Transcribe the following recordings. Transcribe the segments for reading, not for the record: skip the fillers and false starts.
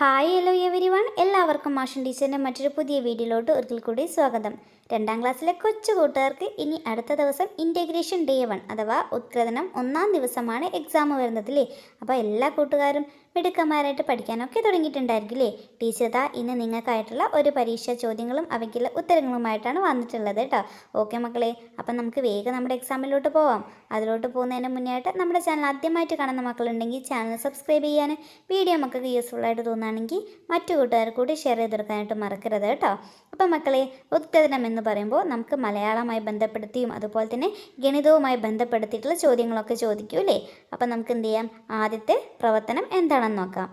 Hi hello every one, എല്ലാവർക്കും മാഷൻ ടീച്ചറിൻ്റെ മറ്റൊരു പുതിയ വീഡിയോയിലോട്ട് ഒരിക്കൽ കൂടി സ്വാഗതം. 2ാം ക്ലാസ്സിലെ കൊച്ചു കൂട്ടുകാർക്ക് ഇനി അടുത്ത ദിവസം ഇൻറ്റഗ്രേഷൻ ഡേ 1 അഥവാ ഉത്കൃതനം 1ാം ദിവസമാണ് എക്സാം വരുന്നതല്ലേ. അപ്പോൾ എല്ലാ കൂട്ടുകാരും മിടുക്കന്മാരായിട്ട് പഠിക്കാനൊക്കെ തുടങ്ങിയിട്ടുണ്ടായിരിക്കില്ലേ. ടീച്ചർ ദാ ഇന്ന് നിങ്ങൾക്കായിട്ടുള്ള ഒരു പരീക്ഷാ ചോദ്യങ്ങളും അവയ്ക്കുള്ള ഉത്തരങ്ങളുമായിട്ടാണ് വന്നിട്ടുള്ളത് കേട്ടോ. ഓക്കെ മക്കളെ, അപ്പം നമുക്ക് വേഗം നമ്മുടെ എക്സാമിലോട്ട് പോവാം. അതിലോട്ട് പോകുന്നതിന് മുന്നേ ആയിട്ട് നമ്മുടെ ചാനൽ ആദ്യമായിട്ട് കാണുന്ന മക്കളുണ്ടെങ്കിൽ ചാനൽ സബ്സ്ക്രൈബ് ചെയ്യാനും വീഡിയോ മക്കൾക്ക് യൂസ്ഫുൾ ആയിട്ട് തോന്നുകയാണെങ്കിൽ മറ്റു കൂട്ടുകാർ കൂടി ഷെയർ ചെയ്തെടുക്കാനായിട്ട് മറക്കരുത് കേട്ടോ. അപ്പം മക്കളെ, ഉത്കൃതനം എന്ന് പറയുമ്പോൾ നമുക്ക് മലയാളവുമായി ബന്ധപ്പെടുത്തിയും അതുപോലെ തന്നെ ഗണിതവുമായി ബന്ധപ്പെടുത്തിയിട്ടുള്ള ചോദ്യങ്ങളൊക്കെ ചോദിക്കൂല്ലേ. അപ്പം നമുക്ക് എന്ത് ചെയ്യാം, ആദ്യത്തെ പ്രവർത്തനം എന്താണെന്ന് നോക്കാം.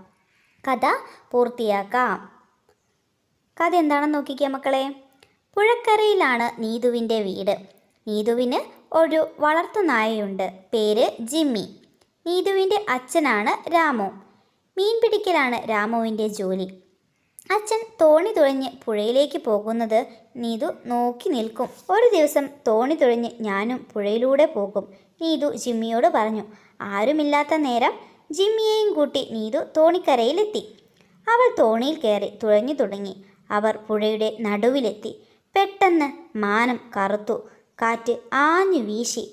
കഥ പൂർത്തിയാക്കാം. കഥ എന്താണെന്ന് നോക്കിക്കുക മക്കളെ. പുഴക്കരയിലാണ് നീതുവിൻ്റെ വീട്. നീതുവിന് ഒരു വളർത്തുനായയുണ്ട്, പേര് ജിമ്മി. നീതുവിൻ്റെ അച്ഛനാണ് രാമു. മീൻ പിടിക്കലാണ് രാമുവിൻ്റെ ജോലി. അച്ഛൻ തോണി തുഴഞ്ഞ് പുഴയിലേക്ക് പോകുന്നത് നീതു നോക്കി നിൽക്കും. ഒരു ദിവസം തോണി തുഴഞ്ഞ് ഞാനും പുഴയിലൂടെ പോകും, നീതു ജിമ്മിയോട് പറഞ്ഞു. ആരുമില്ലാത്ത നേരം ജിമ്മിയെയും കൂട്ടി നീതു തോണിക്കരയിലെത്തി. അവൾ തോണിയിൽ കയറി തുഴഞ്ഞു തുടങ്ങി. അവർ പുഴയുടെ നടുവിലെത്തി. പെട്ടെന്ന് മാനം കറുത്തു. കാറ്റ് ആഞ്ഞു വീശി.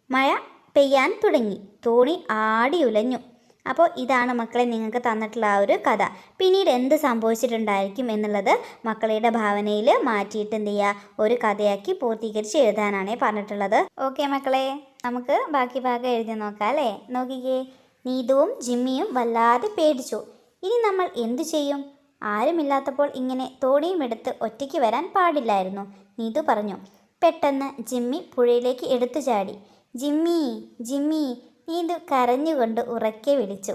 മഴ പെയ്യാൻ തുടങ്ങി. തോണി ആടി ഉലഞ്ഞു. അപ്പോൾ ഇതാണ് മക്കളെ നിങ്ങൾക്ക് തന്നിട്ടുള്ള ആ ഒരു കഥ. പിന്നീട് എന്ത് സംഭവിച്ചിട്ടുണ്ടായിരിക്കും എന്നുള്ളത് മക്കളുടെ ഭാവനയിൽ മാറ്റിയിട്ട് എന്ത് ചെയ്യുക, ഒരു കഥയാക്കി പൂർത്തീകരിച്ച് എഴുതാനാണ് പറഞ്ഞിട്ടുള്ളത്. ഓക്കെ മക്കളെ, നമുക്ക് ബാക്കി ഭാഗം എഴുതി നോക്കാം അല്ലേ. നോക്കിക്കേ, നീതുവും ജിമ്മിയും വല്ലാതെ പേടിച്ചു. ഇനി നമ്മൾ എന്തു ചെയ്യും? ആരുമില്ലാത്തപ്പോൾ ഇങ്ങനെ തോണിയും എടുത്ത് ഒറ്റയ്ക്ക് വരാൻ പാടില്ലായിരുന്നു, നീതു പറഞ്ഞു. പെട്ടെന്ന് ജിമ്മി പുഴയിലേക്ക് എടുത്തു ചാടി. ജിമ്മി, ജിമ്മി, നീതു കരഞ്ഞുകൊണ്ട് ഉറക്കെ വിളിച്ചു.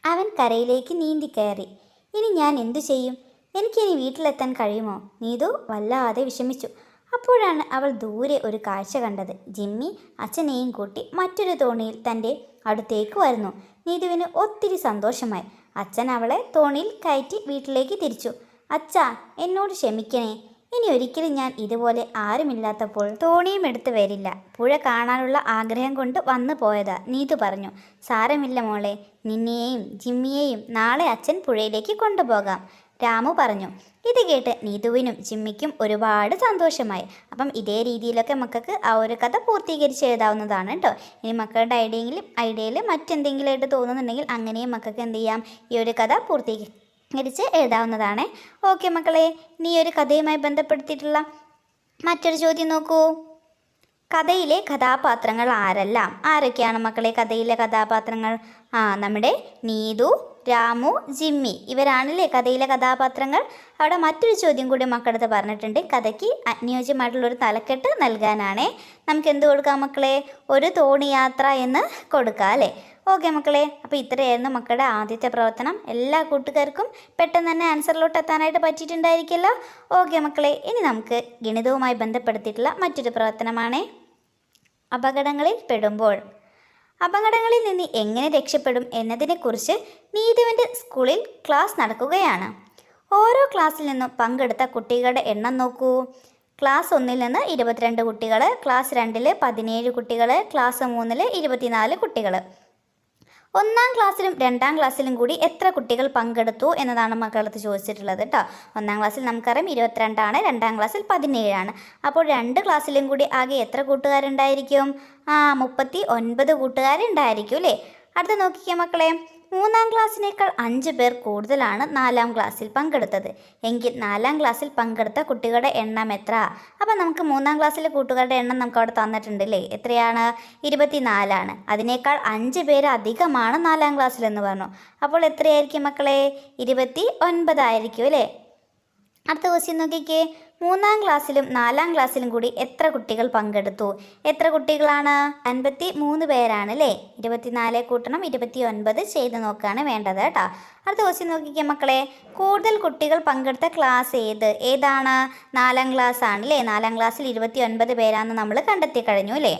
അവൻ കരയിലേക്ക് നീന്തി കയറി. ഇനി ഞാൻ എന്തു ചെയ്യും? എനിക്കിനി വീട്ടിലെത്താൻ കഴിയുമോ? നീതു വല്ലാതെ വിഷമിച്ചു. അപ്പോഴാണ് അവൾ ദൂരെ ഒരു കാഴ്ച കണ്ടത്. ജിമ്മി അച്ഛനെയും കൂട്ടി മറ്റൊരു തോണിയിൽ തൻ്റെ അടുത്തേക്ക് വരുന്നു. നീതുവിന് ഒത്തിരി സന്തോഷമായി. അച്ഛൻ അവളെ തോണിയിൽ കയറ്റി വീട്ടിലേക്ക് തിരിച്ചു. അച്ഛാ, എന്നോട് ക്ഷമിക്കണേ. ഇനി ഒരിക്കലും ഞാൻ ഇതുപോലെ ആരുമില്ലാത്തപ്പോൾ തോണിയും എടുത്ത് വരില്ല. പുഴ കാണാനുള്ള ആഗ്രഹം കൊണ്ട് വന്നു പോയതാ, നീതു പറഞ്ഞു. സാരമില്ല മോളെ, നിന്നെയും ജിമ്മിയെയും നാളെ അച്ഛൻ പുഴയിലേക്ക് കൊണ്ടുപോകാം, രാമു പറഞ്ഞു. ഇത് കേട്ട് നീതുവിനും ജിമ്മിക്കും ഒരുപാട് സന്തോഷമായി. അപ്പം ഇതേ രീതിയിലൊക്കെ മക്കൾക്ക് ആ ഒരു കഥ പൂർത്തീകരിച്ച് എഴുതാവുന്നതാണ് കേട്ടോ. ഇനി മക്കളുടെ ഐഡിയയിൽ മറ്റെന്തെങ്കിലും ആയിട്ട് തോന്നുന്നുണ്ടെങ്കിൽ അങ്ങനെയും മക്കൾക്ക് എന്ത് ചെയ്യാം, ഈ ഒരു കഥ പൂർത്തീകരിച്ച് എഴുതാവുന്നതാണ്. ഓക്കെ മക്കളെ, ഇനി ഒരു കഥയുമായി ബന്ധപ്പെടുത്തിയിട്ടുള്ള മറ്റൊരു ചോദ്യം നോക്കൂ. കഥയിലെ കഥാപാത്രങ്ങൾ ആരൊക്കെയാണ് മക്കളെ കഥയിലെ കഥാപാത്രങ്ങൾ? നമ്മുടെ നീതു, രാമു, ജിമ്മി, ഇവരാണല്ലേ കഥയിലെ കഥാപാത്രങ്ങൾ. അവിടെ മറ്റൊരു ചോദ്യം കൂടി മക്കളടുത്ത് പറഞ്ഞിട്ടുണ്ട്. കഥയ്ക്ക് അനുയോജ്യമായിട്ടുള്ളൊരു തലക്കെട്ട് നൽകാനാണ്. നമുക്ക് എന്ത് കൊടുക്കാം മക്കളെ? ഒരു തോണി യാത്ര എന്ന് കൊടുക്കാം അല്ലേ. ഓക്കെ മക്കളെ, അപ്പോൾ ഇത്രയായിരുന്നു മക്കളുടെ ആദ്യത്തെ പ്രവർത്തനം. എല്ലാ കൂട്ടുകാർക്കും പെട്ടെന്ന് തന്നെ ആൻസറിലോട്ട് എത്താനായിട്ട് പറ്റിയിട്ടുണ്ടായിരിക്കുമല്ലോ. ഓക്കെ മക്കളെ, ഇനി നമുക്ക് ഗണിതവുമായി ബന്ധപ്പെടുത്തിയിട്ടുള്ള മറ്റൊരു പ്രവർത്തനമാണ് അപകടങ്ങളിൽ പെടുമ്പോൾ. അപകടങ്ങളിൽ നിന്ന് എങ്ങനെ രക്ഷപ്പെടും എന്നതിനെക്കുറിച്ച് നീതുവിൻ്റെ സ്കൂളിൽ ക്ലാസ് നടക്കുകയാണ്. ഓരോ ക്ലാസ്സിൽ നിന്നും പങ്കെടുത്ത കുട്ടികളുടെ എണ്ണം നോക്കൂ. ക്ലാസ് 1 നിന്ന് 22 കുട്ടികൾ, ക്ലാസ് 2 17 കുട്ടികൾ, ക്ലാസ് 3 24 കുട്ടികൾ. 1ാം ക്ലാസ്സിലും 2ാം ക്ലാസ്സിലും കൂടി എത്ര കുട്ടികൾ പങ്കെടുത്തു എന്നതാണ് മക്കളടുത്ത് ചോദിച്ചിട്ടുള്ളത് കേട്ടോ. 1ാം ക്ലാസ്സിൽ നമുക്കറിയാം 22 ആണ്, 2ാം ക്ലാസ്സിൽ 17 ആണ്. അപ്പോൾ 2 ക്ലാസ്സിലും കൂടി ആകെ എത്ര കൂട്ടുകാരുണ്ടായിരിക്കും? 39 കൂട്ടുകാരുണ്ടായിരിക്കും അല്ലേ. അടുത്ത നോക്കിക്കുക മക്കളെ, 3ാം ക്ലാസ്സിനേക്കാൾ 5 പേർ കൂടുതലാണ് 4ാം ക്ലാസ്സിൽ പങ്കെടുത്തത്. എങ്കിൽ 4ാം ക്ലാസ്സിൽ പങ്കെടുത്ത കുട്ടികളുടെ എണ്ണം എത്ര? അപ്പം നമുക്ക് 3ാം ക്ലാസ്സിലെ കൂട്ടുകാരുടെ എണ്ണം നമുക്ക് അവിടെ തന്നിട്ടുണ്ട് അല്ലേ. എത്രയാണ്? 24 ആണ്. അതിനേക്കാൾ 5 പേര് അധികമാണ് 4ാം ക്ലാസ്സിലെന്ന് പറഞ്ഞു. അപ്പോൾ എത്രയായിരിക്കും മക്കളെ? 29 ആയിരിക്കും അല്ലേ. അടുത്ത ക്വസ്റ്റ്യൻ നോക്കിക്കേ. 3ാം ക്ലാസ്സിലും 4ാം ക്ലാസ്സിലും കൂടി എത്ര കുട്ടികൾ പങ്കെടുത്തു? എത്ര കുട്ടികളാണ്? 53 പേരാണ് അല്ലേ. 24 കൂട്ടണം 29 ചെയ്ത് നോക്കുകയാണ് വേണ്ടത് കേട്ടോ. അടുത്ത ക്വസ്റ്റ്യൻ നോക്കിക്കേ മക്കളെ. കൂടുതൽ കുട്ടികൾ പങ്കെടുത്ത ക്ലാസ് ഏതാണ്? 4ാം ക്ലാസ് ആണ് അല്ലേ. 4ാം ക്ലാസ്സിൽ 29 പേരാണെന്ന് നമ്മൾ കണ്ടെത്തി കഴിഞ്ഞു അല്ലേ.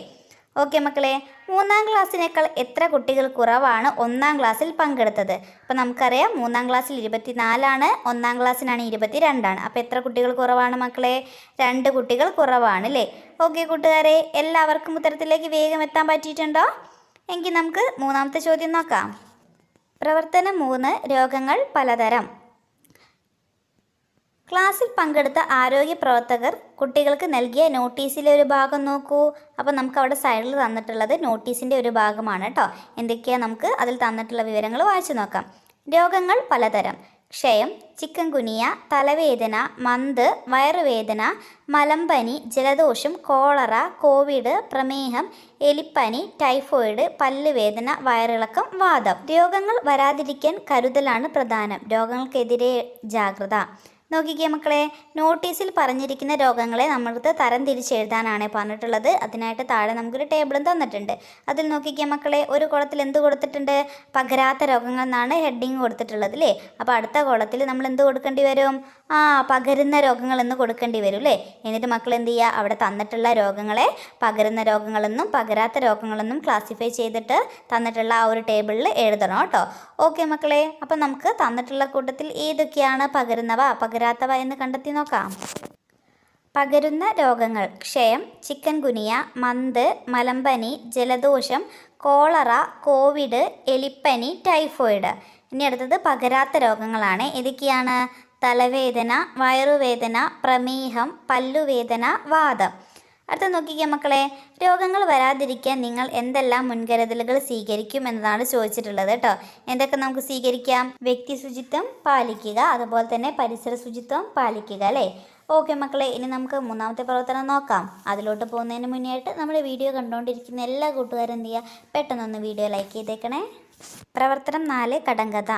ഓക്കെ മക്കളെ, 3ാം ക്ലാസ്സിനേക്കാൾ എത്ര കുട്ടികൾ കുറവാണ് 1ാം ക്ലാസ്സിൽ പങ്കെടുത്തത്? അപ്പോൾ നമുക്കറിയാം 3ാം ക്ലാസ്സിൽ 24 ആണ്, 1ാം ക്ലാസ്സിനാണ് 22 ആണ്. അപ്പോൾ എത്ര കുട്ടികൾ കുറവാണ് മക്കളെ? 2 കുട്ടികൾ കുറവാണ് അല്ലേ. ഓക്കെ കൂട്ടുകാരെ, എല്ലാവർക്കും ഉത്തരത്തിലേക്ക് വേഗം എത്താൻ പറ്റിയിട്ടുണ്ടോ? എങ്കിൽ നമുക്ക് 3ാമത്തെ ചോദ്യം നോക്കാം. പ്രവർത്തനം 3 രോഗങ്ങൾ പലതരം. ക്ലാസ്സിൽ പങ്കെടുത്ത ആരോഗ്യ പ്രവർത്തകർ കുട്ടികൾക്ക് നൽകിയ നോട്ടീസിലെ ഒരു ഭാഗം നോക്കൂ. അപ്പോൾ നമുക്ക് അവിടെ സൈഡിൽ തന്നിട്ടുള്ളത് നോട്ടീസിൻ്റെ ഒരു ഭാഗമാണ് കേട്ടോ. എന്തൊക്കെയാണ് നമുക്ക് അതിൽ തന്നിട്ടുള്ള വിവരങ്ങൾ വായിച്ചു നോക്കാം. രോഗങ്ങൾ പലതരം. ക്ഷയം, ചിക്കൻ ഗുനിയ, തലവേദന, മന്ത്, വയറുവേദന, മലമ്പനി, ജലദോഷം, കോളറ, കോവിഡ്, പ്രമേഹം, എലിപ്പനി, ടൈഫോയിഡ്, പല്ലുവേദന, വയറിളക്കം, വാതം. രോഗങ്ങൾ വരാതിരിക്കാൻ കരുതലാണ് പ്രധാനം. രോഗങ്ങൾക്കെതിരെ ജാഗ്രത. നോക്കിക്കേ മക്കളെ, നോട്ടീസിൽ പറഞ്ഞിരിക്കുന്ന രോഗങ്ങളെ നമ്മൾക്ക് തരം തിരിച്ചെഴുതാനാണ് പറഞ്ഞിട്ടുള്ളത്. അതിനായിട്ട് താഴെ നമുക്കൊരു ടേബിളും തന്നിട്ടുണ്ട്. അതിൽ നോക്കിക്കേ മക്കളെ, ഒരു കുളത്തിൽ എന്ത് കൊടുത്തിട്ടുണ്ട്? പകരാത്ത രോഗങ്ങൾ എന്നാണ് ഹെഡിങ് കൊടുത്തിട്ടുള്ളത് അല്ലേ. അപ്പോൾ അടുത്ത കുളത്തിൽ നമ്മൾ എന്ത് കൊടുക്കേണ്ടി വരും? പകരുന്ന രോഗങ്ങൾ എന്ന് കൊടുക്കേണ്ടി വരും അല്ലേ. എന്നിട്ട് മക്കൾ എന്ത് ചെയ്യുക? അവിടെ തന്നിട്ടുള്ള രോഗങ്ങളെ പകരുന്ന രോഗങ്ങളെന്നും പകരാത്ത രോഗങ്ങളെന്നും ക്ലാസിഫൈ ചെയ്തിട്ട് തന്നിട്ടുള്ള ആ ഒരു ടേബിളിൽ എഴുതണം കേട്ടോ. ഓക്കെ മക്കളെ, അപ്പം നമുക്ക് തന്നിട്ടുള്ള കൂട്ടത്തിൽ ഏതൊക്കെയാണ് പകരുന്നവ പകരാത്തവ എന്ന് കണ്ടെത്തി നോക്കാം. പകരുന്ന രോഗങ്ങൾ: ക്ഷയം, ചിക്കൻ ഗുനിയ, മന്ത്, മലമ്പനി, ജലദോഷം, കോളറ, കോവിഡ്, എലിപ്പനി, ടൈഫോയിഡ്. ഇനി അടുത്തത് പകരാത്ത രോഗങ്ങളാണ്. ഏതൊക്കെയാണ്? തലവേദന, വയറുവേദന, പ്രമേഹം, പല്ലുവേദന, വാതം. അടുത്ത നോക്കിക്കുക മക്കളെ, രോഗങ്ങൾ വരാതിരിക്കാൻ നിങ്ങൾ എന്തെല്ലാം മുൻകരുതലുകൾ സ്വീകരിക്കും എന്നതാണ് ചോദിച്ചിട്ടുള്ളത് കേട്ടോ. എന്തൊക്കെ നമുക്ക് സ്വീകരിക്കാം? വ്യക്തി ശുചിത്വം പാലിക്കുക, അതുപോലെ തന്നെ പരിസര ശുചിത്വം പാലിക്കുക അല്ലേ. ഓക്കെ മക്കളെ, ഇനി നമുക്ക് മൂന്നാമത്തെ പ്രവർത്തനം നോക്കാം. അതിലോട്ട് പോകുന്നതിന് മുന്നേ ആയിട്ട് നമ്മുടെ വീഡിയോ കണ്ടുകൊണ്ടിരിക്കുന്ന എല്ലാ കൂട്ടുകാരും എന്ത് ചെയ്യുക? പെട്ടെന്നൊന്ന് വീഡിയോ ലൈക്ക് ചെയ്തേക്കണേ. പ്രവർത്തനം 4 കടങ്കഥ.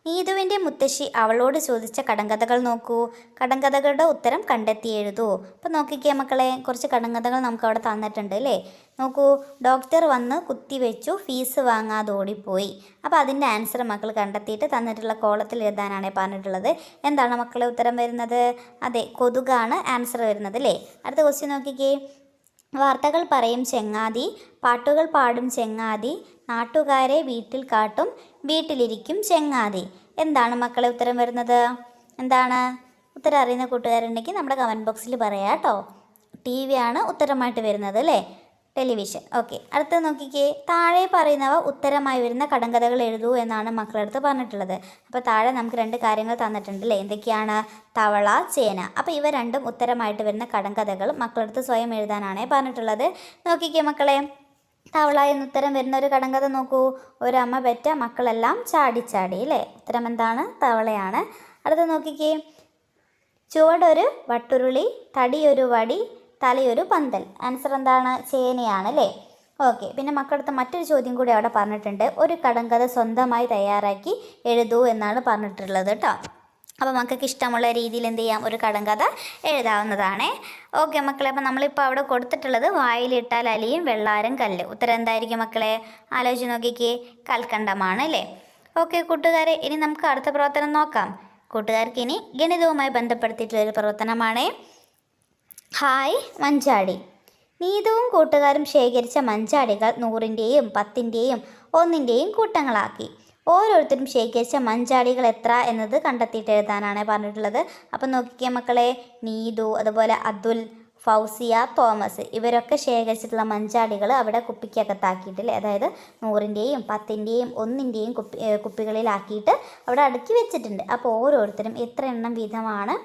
നീതുവിൻ്റെ മുത്തശ്ശി അവളോട് ചോദിച്ച കടങ്കഥകൾ നോക്കൂ. കടങ്കഥകളുടെ ഉത്തരം കണ്ടെത്തി എഴുതൂ. അപ്പോൾ നോക്കിക്കേ മക്കളെ, കുറച്ച് കടങ്കഥകൾ നമുക്ക് അവിടെ തന്നിട്ടുണ്ട് അല്ലേ. നോക്കൂ, ഡോക്ടർ വന്ന് കുത്തിവെച്ചു, ഫീസ് വാങ്ങാതെ ഓടിപ്പോയി. അപ്പോൾ അതിൻ്റെ ആൻസർ മക്കൾ കണ്ടെത്തിയിട്ട് തന്നിട്ടുള്ള കോളത്തിൽ എഴുതാനാണ് പറഞ്ഞിട്ടുള്ളത്. എന്താണ് മക്കളെ ഉത്തരം വരുന്നത്? അതെ, കൊതുകാണ് ആൻസർ വരുന്നത് അല്ലേ. അടുത്ത ക്വസ്റ്റ്യൻ നോക്കിക്കേ. വാർത്തകൾ പറയും ചെങ്ങാതി, പാട്ടുകൾ പാടും ചെങ്ങാതി, നാട്ടുകാരെ വീട്ടിൽ കാട്ടും, വീട്ടിലിരിക്കും ചെങ്ങാതി. എന്താണ് മക്കളെ ഉത്തരം വരുന്നത്? എന്താണ് ഉത്തരം? അറിയുന്ന കൂട്ടുകാരുണ്ടെങ്കിൽ നമ്മുടെ കമൻറ്റ് ബോക്സിൽ പറയാം കേട്ടോ. TV ആണ് ഉത്തരമായിട്ട് വരുന്നത് അല്ലേ, ടെലിവിഷൻ. ഓക്കെ, അടുത്ത നോക്കിക്കേ. താഴെ പറയുന്നവ ഉത്തരമായി വരുന്ന കടങ്കഥകൾ എഴുതൂ എന്നാണ് മക്കളുടെ അടുത്ത് പറഞ്ഞിട്ടുള്ളത്. അപ്പോൾ താഴെ നമുക്ക് 2 കാര്യങ്ങൾ തന്നിട്ടുണ്ട് അല്ലേ. എന്തൊക്കെയാണ്? തവള, ചേന. അപ്പോൾ ഇവ രണ്ടും ഉത്തരമായിട്ട് വരുന്ന കടങ്കഥകൾ മക്കളുടെ അടുത്ത് സ്വയം എഴുതാനാണ് പറഞ്ഞിട്ടുള്ളത്. നോക്കിക്കേ മക്കളെ, തവള എന്ന് ഉത്തരം വരുന്ന ഒരു കടങ്കഥ നോക്കൂ. ഒരമ്മ പെറ്റ മക്കളെല്ലാം ചാടിച്ചാടി അല്ലേ. ഉത്തരം എന്താണ്? തവളയാണ്. അടുത്ത നോക്കിക്കേ. ചുവടൊരു വട്ടുരുളി, തടിയൊരു വടി, തലയൊരു പന്തൽ. ആൻസർ എന്താണ്? ചേനയാണ് അല്ലേ. ഓക്കെ, പിന്നെ മക്കളടുത്ത് മറ്റൊരു ചോദ്യം കൂടി അവിടെ പറഞ്ഞിട്ടുണ്ട്. ഒരു കടങ്കഥ സ്വന്തമായി തയ്യാറാക്കി എഴുതൂ എന്നാണ് പറഞ്ഞിട്ടുള്ളത് കേട്ടോ. അപ്പോൾ മക്കൾക്ക് ഇഷ്ടമുള്ള രീതിയിൽ എന്ത് ചെയ്യാം? ഒരു കടങ്കഥ എഴുതാവുന്നതാണ്. ഓക്കെ മക്കളെ, അപ്പോൾ നമ്മളിപ്പോൾ അവിടെ കൊടുത്തിട്ടുള്ളത് വായിലിട്ടാൽ അലിയും വെള്ളാരം കല്ല്. ഉത്തരം എന്തായിരിക്കും മക്കളെ? ആലോചിച്ച് നോക്കിക്കേ. കൽക്കണ്ടമാണ് അല്ലേ. ഓക്കെ കൂട്ടുകാരെ, ഇനി നമുക്ക് അടുത്ത പ്രവർത്തനം നോക്കാം. കൂട്ടുകാർക്ക് ഇനി ഗണിതവുമായി ബന്ധപ്പെടുത്തിയിട്ടുള്ളൊരു പ്രവർത്തനമാണ്. ഹായ് മഞ്ചാടി. നീതുവും കൂട്ടുകാരും ശേഖരിച്ച മഞ്ചാടികൾ 100ൻ്റെയും 10ൻ്റെയും 1ൻ്റെയും കൂട്ടങ്ങളാക്കി. ഓരോരുത്തരും ശേഖരിച്ച മഞ്ചാടികൾ എത്ര എന്നത് കണ്ടെത്തിയിട്ട് എഴുതാനാണ് പറഞ്ഞിട്ടുള്ളത്. അപ്പം നോക്കിക്കേ മക്കളെ, നീതു, അതുപോലെ അതുൽ, ഫൗസിയ, തോമസ് ഇവരൊക്കെ ശേഖരിച്ചിട്ടുള്ള മഞ്ചാടികൾ അവിടെ കുപ്പിക്കകത്താക്കിയിട്ടില്ലേ. അതായത് 100ൻ്റെയും 10ൻ്റെയും 1ൻ്റെയും കുപ്പികളിലാക്കിയിട്ട് അവിടെ അടുക്കി വെച്ചിട്ടുണ്ട്. അപ്പോൾ ഓരോരുത്തരും എത്ര എണ്ണം വീതമാണ്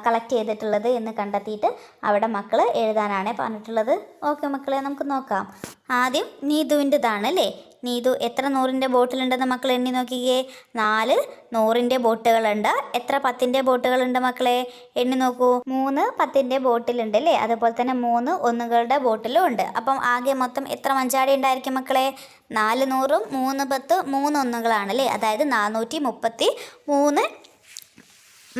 കളക്ട് ചെയ്തിട്ടുള്ളത് എന്ന് കണ്ടെത്തിയിട്ട് അവിടെ മക്കൾ എഴുതാനാണ് പറഞ്ഞിട്ടുള്ളത്. ഓക്കെ മക്കളെ, നമുക്ക് നോക്കാം. ആദ്യം നീതുവിൻ്റെതാണ് അല്ലേ. നീതു എത്ര 100ൻ്റെ ബോട്ടിലുണ്ടെന്ന് മക്കൾ എണ്ണി നോക്കിക്കേ. 4 100ൻ്റെ ബോട്ടുകളുണ്ട്. എത്ര 10ൻ്റെ ബോട്ടുകളുണ്ട് മക്കളെ? എണ്ണി നോക്കൂ. 3 10ൻ്റെ ബോട്ടിലുണ്ട് അല്ലേ. അതുപോലെ തന്നെ 3 ഒന്നുകളുടെ ബോട്ടിലും ഉണ്ട്. അപ്പം ആകെ മൊത്തം എത്ര മഞ്ചാടി ഉണ്ടായിരിക്കും മക്കളെ? 4 100ഉം 3 10 3 ഒന്നുകളാണ് അല്ലേ. അതായത് 433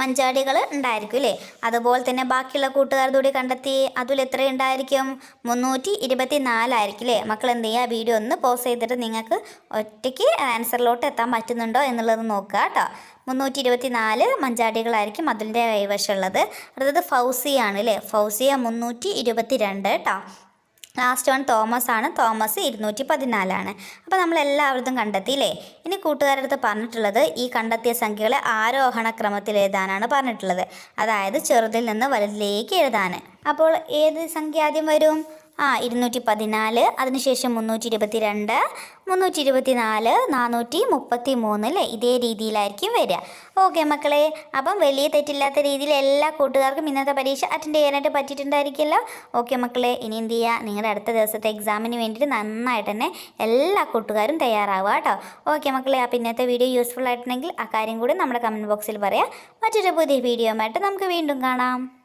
മഞ്ചാടികൾ ഉണ്ടായിരിക്കും അല്ലേ. അതുപോലെ തന്നെ ബാക്കിയുള്ള കൂട്ടുകാരോട് കണ്ടെത്തി. അതിൽ എത്ര ഉണ്ടായിരിക്കും? 324 ആയിരിക്കും അല്ലേ. മക്കൾ എന്ത് ചെയ്യുക? വീഡിയോ ഒന്ന് പോസ് ചെയ്തിട്ട് നിങ്ങൾക്ക് ഒറ്റയ്ക്ക് ആൻസറിലോട്ട് എത്താൻ പറ്റുന്നുണ്ടോ എന്നുള്ളത് നോക്കുക കേട്ടോ. 324 മഞ്ചാടികളായിരിക്കും അതിൻ്റെ കൈവശമുള്ളത്. അടുത്തത് ഫൗസിയാണ് അല്ലേ. ഫൗസിയ 322 കേട്ടോ. ലാസ്റ്റ് വൺ തോമസ് ആണ്. തോമസ് 214. അപ്പോൾ നമ്മളെല്ലാവരും കണ്ടെത്തിയില്ലേ. ഇനി കൂട്ടുകാരുടെ അടുത്ത് പറഞ്ഞിട്ടുള്ളത് ഈ കണ്ടെത്തിയ സംഖ്യകളെ ആരോഹണ ക്രമത്തിൽ എഴുതാനാണ് പറഞ്ഞിട്ടുള്ളത്. അതായത് ചെറുതിൽ നിന്ന് വലുതിലേക്ക് എഴുതാൻ. അപ്പോൾ ഏത് സംഖ്യ ആദ്യം വരും? 214, അതിനുശേഷം 322, 324, 433 അല്ലേ, ഇതേ രീതിയിലായിരിക്കും വരിക. ഓക്കെ മക്കളെ, അപ്പം വലിയ തെറ്റില്ലാത്ത രീതിയിൽ എല്ലാ കൂട്ടുകാർക്കും ഇന്നത്തെ പരീക്ഷ അറ്റൻഡ് ചെയ്യാനായിട്ട് പറ്റിയിട്ടുണ്ടായിരിക്കുമല്ലോ. ഓക്കെ മക്കളെ, ഇനി എന്ത് ചെയ്യുക, നിങ്ങളുടെ അടുത്ത ദിവസത്തെ എക്സാമിന് വേണ്ടിയിട്ട് നന്നായിട്ട് തന്നെ എല്ലാ കൂട്ടുകാരും തയ്യാറാവുക കേട്ടോ. ഓക്കെ മക്കളെ, അപ്പോൾ ഇന്നത്തെ വീഡിയോ യൂസ്ഫുൾ ആയിട്ടുണ്ടെങ്കിൽ ആ കാര്യം കൂടി നമ്മുടെ കമൻറ്റ് ബോക്സിൽ പറയാം. മറ്റൊരു പുതിയ വീഡിയോ ആയിട്ട് നമുക്ക് വീണ്ടും കാണാം.